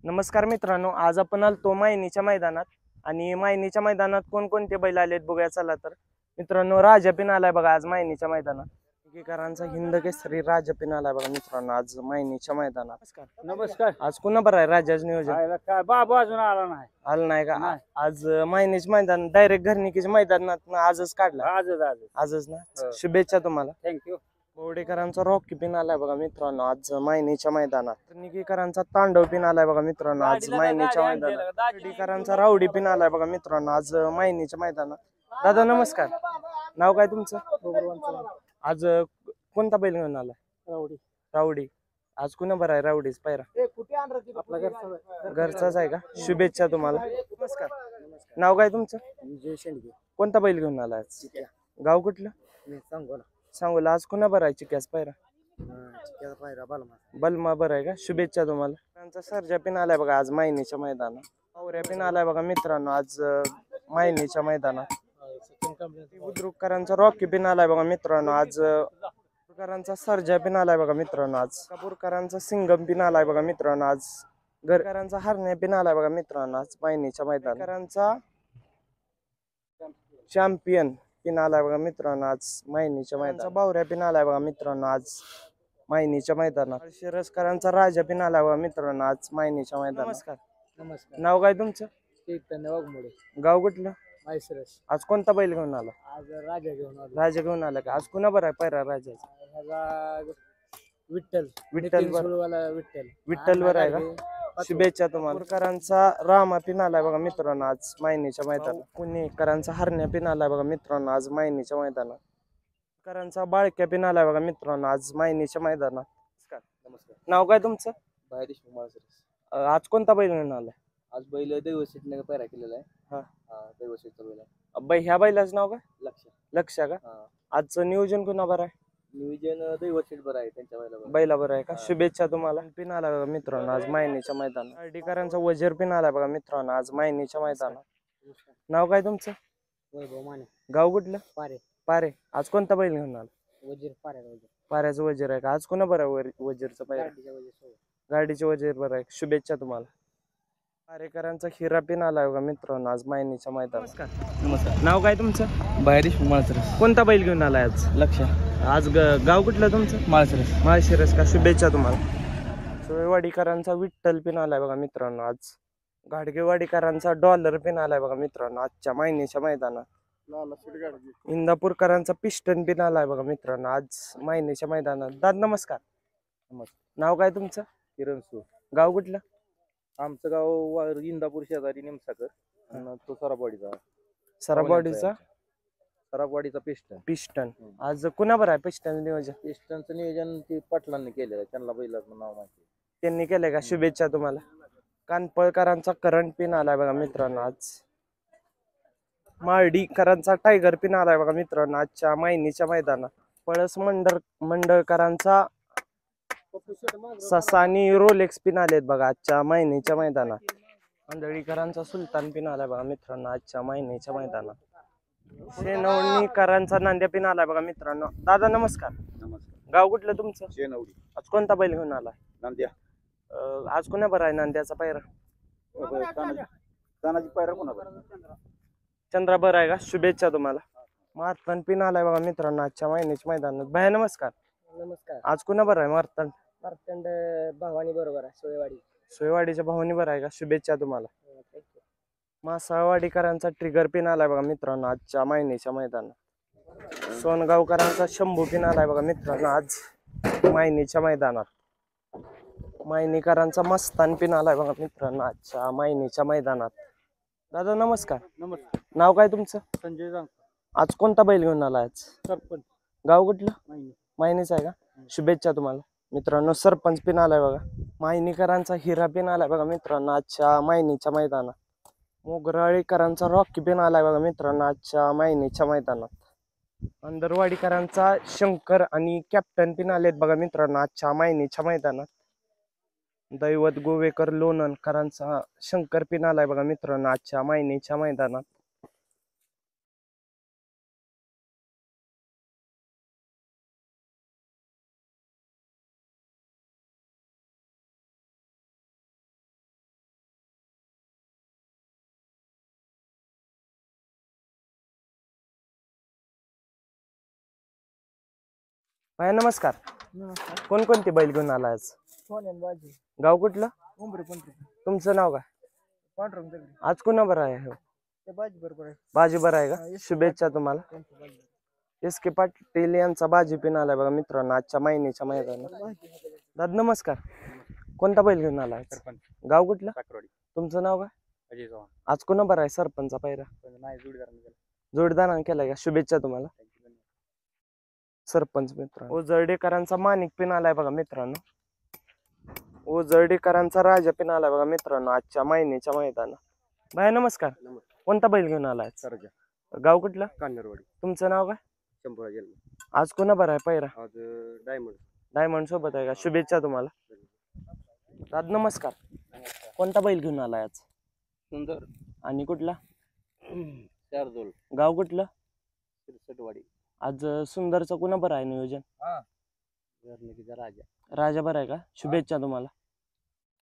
नमस्कार मित्रांनो, आज आपण आलतो मायनीच्या मैदानात आणि मायनीच्या मैदानात कोणकोणते बैल आलेत बघूया चला तर. मित्रांनो, राजा पिन आलाय बघा आज मायनीच्या मैदानात. इकेकरांचा हिंद केसरी राजा पिन आलाय बघा मित्रांनो आज मायनीच्या मैदानात. नमस्कार. आज कुणा बरं आहे राजाच नियोजन? काय बाबा अजून आला नाही. आलं नाही का? नाही. आज मायनीच मैदान डायरेक्ट घरनिकीच्या मैदानात आजच काढला. आजच ना. हो. शुभेच्छा तुम्हाला. थँक्यू. बोर्डेकरांचा रॉकी पिन आलाय बघा मित्रांनो आज मायनीच्या मैदानात. निकीकरांचा तांडव पिन आलाय बघा मित्रांनो आज मायनीच्या मैदानात. बोर्डेकरांचा रावडी पिन आलाय बघा मित्रांनो आज मायनीच्या मैदानात. दादा नमस्कार, नाव काय तुमचं? आज कोणता बैल घेऊन आलाय? रावडी. आज कुणा बरं आहे रावडीच पायरा? घरचाच आहे का? शुभेच्छा तुम्हाला. नमस्कार, नाव काय तुमचं? विजय शेंडगे. कोणता बैल घेऊन आलाय आज? गाव कुठलं? सांगोला. आज कुणा बरं आहे चिक्यास पायरा? बलमा बरं आहे का? शुभेच्छा तुम्हाला. त्यांचा सर्जा पिन आलाय बघा आज मायनीच्या मैदानात. पावऱ्या पिन आलाय बघा मित्रांनो आज मायनीच्या मैदानात. बुद्रुककरांचा रॉकी पिन आलाय बघा मित्रांनो आज. बुद्रुककरांचा सर्जा पिन आलाय बघा मित्रांनो आज. कपूरकरांचा सिंगम पिन आलाय बघा मित्रांनो आज. घरकरांचा हरण्या पिन आलाय बघा मित्रांनो आज मायनीच्या मैदानात. चॅम्पियन पिन आलाय बघा मित्रांनो आज मायनीच्या मैदानात. बावऱ्या पिन आलाय बघा मित्रांनो आज मायनीच्या मैदानात. शिरसकरांचा राजा पिन आलाय बघा मित्रांनो आज मायनीच्या मैदानात. नमस्कार, नाव काय तुमचं? गाव कुठलं? आज कोणता बैल घेऊन आला? आज राजा घेऊन आलो. राजा घेऊन आला का? आज कुणा बरं आहे पायरा राजाचा? विठ्ठल. विठ्ठल विठ्ठल बरं आहे का? शुभेच्छा तुम्हाला. पुरकरांचा रामा पिन आलाय बघा मित्रांनो आज मायनीच्या मैदानात. पुणेकरांचा हरण्या पिन आलाय बघा मित्रांनो आज मायनीच्या मैदानात. करांचा बाळक्या पिन आलाय बघा मित्रांनो आज मायनीच्या मैदानात. नमस्कार. नाव काय तुमचं? आज कोणता बैल घेऊन आलाय? आज बैल दैवशीने पैरा केलेला आहे. हा. दैवशीचा बैल आहे. ह्या बैलाचं नाव काय? लक्ष का? हा. आजचं नियोजन कुणा बरं आहे? नियोजन दैवशीत बरं आहे त्यांच्या बैला बरं आहे का? शुभेच्छा तुम्हाला. पिन आला बघा मित्रांनो आज मायनीच्या मैदानात. अर्डीकरांचा वजीर पिन आला बघा मित्रांनो आज मायनीच्या मैदानात. नाव काय तुमचं? वैभव माने. गाव कुठलं? पारे. आज कोणता बैल घेऊन आला? वजीर पाऱ्याचं वजीर आहे का? आज कोणा बरं आहे वजीरचं पायरा? गाडीचे वजीर बरं आहे. शुभेच्छा तुम्हाला. पारेकरांचा हिरा पिन आला बघा मित्रांनो आज मायनीच्या मैदानात. नमस्कार. नाव काय तुमचं? बाहेरिश माळसरस. कोणता बैल घेऊन आलाय आज? लक्ष. आज गाव कुठलं तुमचं? माळशिरस का? शुभेच्छा तुम्हाला. सोयवाडीकरांचा विठ्ठल पिन आलाय बघा मित्रांनो आज. घाडगेवाडीकरांचा डॉलर पिन आलाय बघा मित्रांनो आजच्या मायनीच्या मैदानात. इंदापूरकरांचा पिस्टन पिन आलाय बघा मित्रांनो आज मायनीच्या मैदानात. दादा नमस्कार. नाव काय तुमचं? किरण सू. गाव कुठलं? आमचं गाव इंदापूर शेजारी निमसाकर. तो सराबवाडीचा सराबवाडीचा पिस्टन. आज कुणा बरं आहे पिस्टन नियोजन? पिस्टनचं नियोजन ते पाटलांनी केलेलं आहे. त्यांना बैलाचं नाव माहिती. त्यांनी केलंय का? शुभेच्छा तुम्हाला. कानपळकरांचा करंट पिन आलाय बघा मित्रांनो आज. मार्डीकरांचा टायगर पिन आलाय बघा मित्रांनो आजच्या मायनीच्या मैदानात. पळस मंडळकरांचा ससानी रोलेक्स पिन आलेत बघा आजच्या मायनीच्या मैदानात. आंधळीकरांचा सुलतान पिन आलाय बघा मित्रांनो आजच्या मायनीच्या मैदानात. शेनवणीकरांचा नांद्या पिन आलाय बघा मित्रांनो. दादा नमस्कार. गाव कुठलं तुमचं? शेनवडी. आज कोणता बैल घेऊन आलाय? नांद्या. आज कुणा बरं आहे नांद्याचा पायरा? तानाजी पायरा कोणा बरं? चंद्रा बरं आहे का? शुभेच्छा तुम्हाला. मारतन पिन आलाय बघा मित्रांनो आजच्या मायनीच्या मैदानात. भया नमस्कार. आज कुणा बरं आहे? मार्तंड भवानी बरोबर आहे. सोयवाडीच्या भावानी बरं आहे का? शुभेच्छा तुम्हाला. मासाळवाडीकरांचा ट्रिगर पिन आलाय बघा मित्रांनो आजच्या मायनीच्या मैदानात. सोनगावकरांचा शंभू पिन आलाय बघा मित्रांनो आज मायनीच्या मैदानात. मायनीकरांचा मस्तान पिन आलाय बघा मित्रांनो आजच्या मायनीच्या मैदानात. दादा नमस्कार. नाव काय तुमचं? संजय जांग. आज कोणता बैल घेऊन आला आज? सरपंच. गाव कुठलं? मायनीच आहे का? शुभेच्छा तुम्हाला. मित्रांनो सरपंच पिन आलाय बघा. मायनीकरांचा हिरा पिन आलाय बघा मित्रांनो आजच्या मायनीच्या मैदानात. मोगराळीकरांचा रॉकी पिन आलाय बघा मित्रांनो आजच्या मायनीच्या मैदानात. अंदरवाडीकरांचा शंकर आणि कॅप्टन पिन आलेत बघा मित्रांनो आजच्या मायनीच्या मैदानात. दैवत गोवेकर लोणंदकरांचा शंकर पिन आलाय बघा मित्रांनो आजच्या मायनीच्या मैदानात. भाया नमस्कार. नमस्कार. कोणकोणती बैल घेऊन आला आज? सोन्यान बाजी गाव कुठलं? उंबरे पंढरी तुमचं नाव काय? पांढरम दगडी आज कोणाबर आहे हो? ते बाजी बरोबर आहे. बाजी बरं आहे हा, का? एस के शुभेच्छा तुम्हाला. त्यांचं बाजी. एस के पाटील यांचा बाजी पिन आलाय बघा मित्रांनो आजच्या महिन्याच्या मैदानात. दादा नमस्कार. कोणता बैल घेऊन आला आज? सरपंच गाव कुठलं? साखरवाडी तुमचं नाव काय? अजय चव्हाण. आज कोणाबर आहे सरपंचा पायरा? पण नाही जोडीदारांनी केलं. जोडदारानं केलाय का? शुभेच्छा तुम्हाला. सरपंच मित्रांनो ओझरडेकरांचा माणिक पिन आलाय बघा मित्रांनो. ओझरडेकरांचा राजा पिन आलाय बघा मित्रांनो आजच्या महिन्याच्या मैदानात. भाई नमस्कार. कोणता बैल घेऊन आलाय? सरजा गाव कुठलं? कान्नरवाडी तुमचं नाव काय? शंभूराज जन्म. आज कोणाबर आहे पायरा? आज डायमंड. डायमंड सोबत आहे का? शुभेच्छा तुम्हाला. दादा नमस्कार. कोणता बैल घेऊन आलाय आज? सुंदर आणि कुठला? शार्दूल गाव कुठलं? सिरसटवाडी. आज सुंदरचं कुणा बरं आहे नियोजन? राजा. राजा बरं आहे का? शुभेच्छा तुम्हाला.